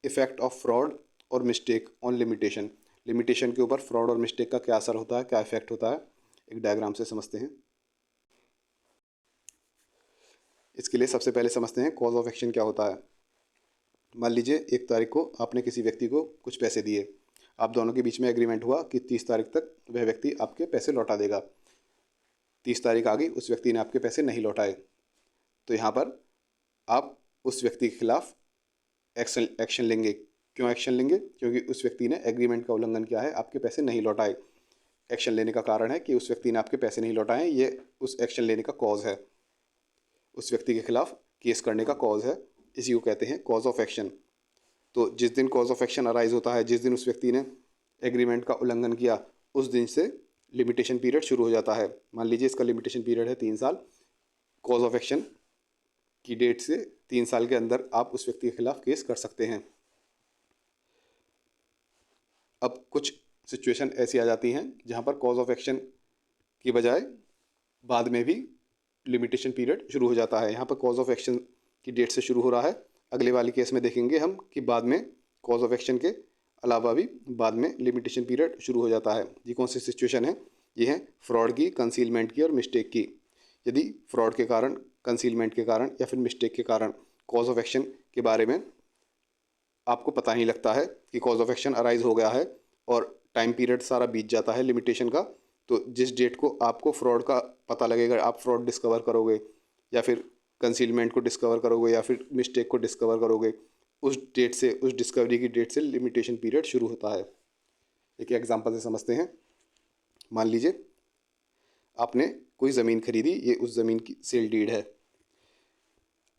Effect of fraud और mistake on limitation. Limitation के ऊपर फ्रॉड और मिस्टेक का क्या असर होता है, क्या इफेक्ट होता है, एक डायग्राम से समझते हैं। इसके लिए सबसे पहले समझते हैं कॉज ऑफ एक्शन क्या होता है। मान लीजिए 1 तारीख को आपने किसी व्यक्ति को कुछ पैसे दिए, आप दोनों के बीच में एग्रीमेंट हुआ कि 30 तारीख तक वह व्यक्ति आपके पैसे लौटा देगा। 30 तारीख आ गई, उस व्यक्ति ने आपके पैसे नहीं लौटाए, तो यहाँ पर आप उस व्यक्ति के खिलाफ एक्शन लेंगे। क्यों एक्शन लेंगे? क्योंकि उस व्यक्ति ने एग्रीमेंट का उल्लंघन किया है, आपके पैसे नहीं लौटाए। एक्शन लेने का कारण है कि उस व्यक्ति ने आपके पैसे नहीं लौटाए, ये उस एक्शन लेने का कॉज है, उस व्यक्ति के खिलाफ केस करने का कॉज है। इसी को कहते हैं कॉज ऑफ एक्शन। तो जिस दिन कॉज ऑफ एक्शन अराइज होता है, जिस दिन उस व्यक्ति ने एग्रीमेंट का उल्लंघन किया, उस दिन से लिमिटेशन पीरियड शुरू हो जाता है। मान लीजिए इसका लिमिटेशन पीरियड है 3 साल। कॉज ऑफ एक्शन की डेट से 3 साल के अंदर आप उस व्यक्ति के खिलाफ केस कर सकते हैं। अब कुछ सिचुएशन ऐसी आ जाती हैं जहां पर कॉज ऑफ एक्शन की बजाय बाद में भी लिमिटेशन पीरियड शुरू हो जाता है। यहाँ पर कॉज ऑफ एक्शन की डेट से शुरू हो रहा है, अगले वाले केस में देखेंगे हम कि बाद में कॉज ऑफ एक्शन के अलावा भी बाद में लिमिटेशन पीरियड शुरू हो जाता है। ये कौन सी सिचुएशन है? ये है फ्रॉड की, कंसीलमेंट की और मिस्टेक की। यदि फ्रॉड के कारण, कंसीलमेंट के कारण या फिर मिस्टेक के कारण कॉज ऑफ एक्शन के बारे में आपको पता नहीं लगता है कि कॉज ऑफ एक्शन अराइज हो गया है और टाइम पीरियड सारा बीत जाता है लिमिटेशन का, तो जिस डेट को आपको फ्रॉड का पता लगेगा, आप फ्रॉड डिस्कवर करोगे या फिर कंसीलमेंट को डिस्कवर करोगे या फिर मिस्टेक को डिस्कवर करोगे, उस डेट से, उस डिस्कवरी की डेट से लिमिटेशन पीरियड शुरू होता है। एक एग्जांपल से समझते हैं। मान लीजिए आपने कोई ज़मीन खरीदी, ये उस ज़मीन की सेल डीड है।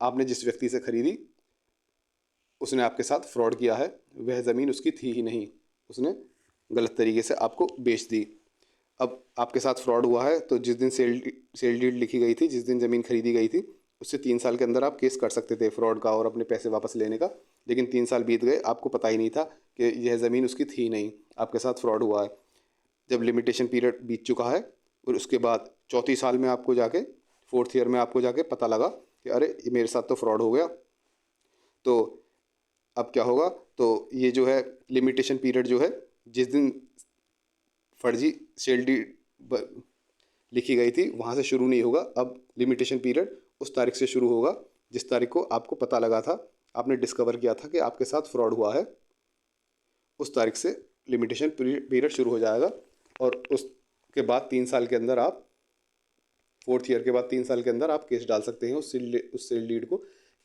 आपने जिस व्यक्ति से खरीदी उसने आपके साथ फ्रॉड किया है, वह ज़मीन उसकी थी ही नहीं, उसने गलत तरीके से आपको बेच दी। अब आपके साथ फ्रॉड हुआ है, तो जिस दिन सेल डीड लिखी गई थी, जिस दिन ज़मीन खरीदी गई थी, उससे 3 साल के अंदर आप केस कर सकते थे फ्रॉड का और अपने पैसे वापस लेने का। लेकिन 3 साल बीत गए, आपको पता ही नहीं था कि यह ज़मीन उसकी थी नहीं, आपके साथ फ्रॉड हुआ है। जब लिमिटेशन पीरियड बीत चुका है और उसके बाद चौथी साल में आपको जाके, 4th ईयर में आपको जाके पता लगा कि अरे ये मेरे साथ तो फ्रॉड हो गया, तो अब क्या होगा? तो ये जो है लिमिटेशन पीरियड जो है, जिस दिन फर्जी सेल डीड लिखी गई थी वहाँ से शुरू नहीं होगा। अब लिमिटेशन पीरियड उस तारीख से शुरू होगा जिस तारीख को आपको पता लगा था, आपने डिस्कवर किया था कि आपके साथ फ्रॉड हुआ है, उस तारीख से लिमिटेशन पीरियड शुरू हो जाएगा। और उसके बाद 3 साल के अंदर आप, 4th ईयर के बाद 3 साल के अंदर आप केस डाल सकते हैं उस सेल डीड को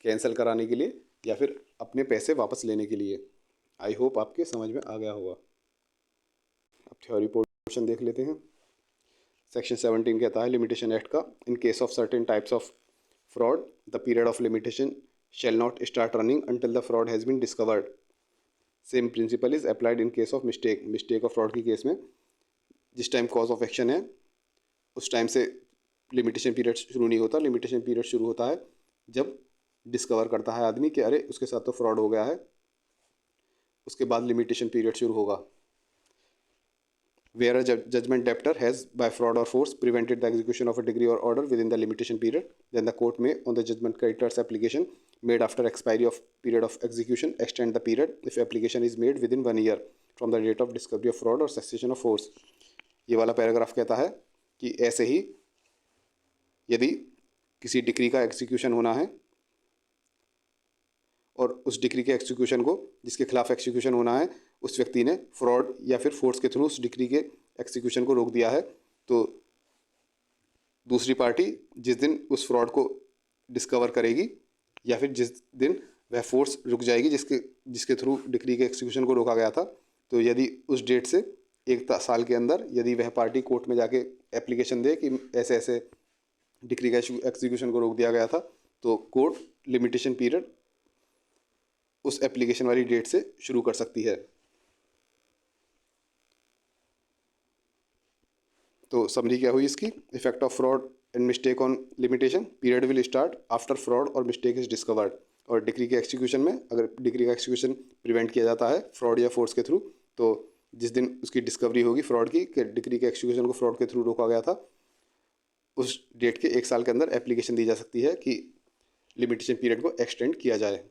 कैंसिल कराने के लिए या फिर अपने पैसे वापस लेने के लिए। आई होप आपके समझ में आ गया होगा। अब थ्योरी पोर्शन देख लेते हैं। सेक्शन 17 कहता है लिमिटेशन एक्ट का, in case of certain types of fraud the period of limitation shall not start running until the fraud has been discovered. Same principle is applied in case of mistake और fraud की case में जिस time cause of action है उस time से limitation period शुरू नहीं होता। लिमिटेशन पीरियड शुरू होता है जब डिस्कवर करता है आदमी कि अरे उसके साथ तो फ्रॉड हो गया है, उसके बाद लिमिटेशन पीरियड शुरू होगा। Where a judgment debtor has by fraud or force prevented the execution of a decree or order within the limitation period, then the court may, on the judgment creditor's application made after expiry of period of execution, extend the period if application is made within 1 year from the date of discovery of fraud or cessation of force। ये वाला paragraph कहता है कि ऐसे ही यदि किसी decree का execution होना है और उस डिक्री के एग्जीक्यूशन को, जिसके खिलाफ एग्जीक्यूशन होना है, उस व्यक्ति ने फ्रॉड या फिर फोर्स के थ्रू उस डिक्री के एग्जीक्यूशन को रोक दिया है, तो दूसरी पार्टी जिस दिन उस फ्रॉड को डिस्कवर करेगी या फिर जिस दिन वह फोर्स रुक जाएगी जिसके थ्रू डिक्री के एग्जीक्यूशन को रोका गया था, तो यदि उस डेट से 1 साल के अंदर यदि वह पार्टी कोर्ट में जाके एप्लीकेशन दे कि ऐसे ऐसे डिक्री का एग्जीक्यूशन को रोक दिया गया था, तो कोर्ट लिमिटेशन पीरियड उस एप्लीकेशन वाली डेट से शुरू कर सकती है। तो समरी क्या हुई इसकी? Effect of fraud and mistake on limitation period will start after fraud और मिस्टेक इज डिस्कवर्ड। और डिक्री के एक्सिक्यूशन में, अगर डिक्री का एक्सिक्यूशन प्रिवेंट किया जाता है फ्रॉड या फोर्स के थ्रू, तो जिस दिन उसकी डिस्कवरी होगी फ्रॉड की कि डिक्री के एक्सिक्यूशन को फ्रॉड के थ्रू रोका गया था, उस डेट के 1 साल के अंदर एप्लीकेशन दी जा सकती है कि लिमिटेशन पीरियड को एक्सटेंड किया जाए।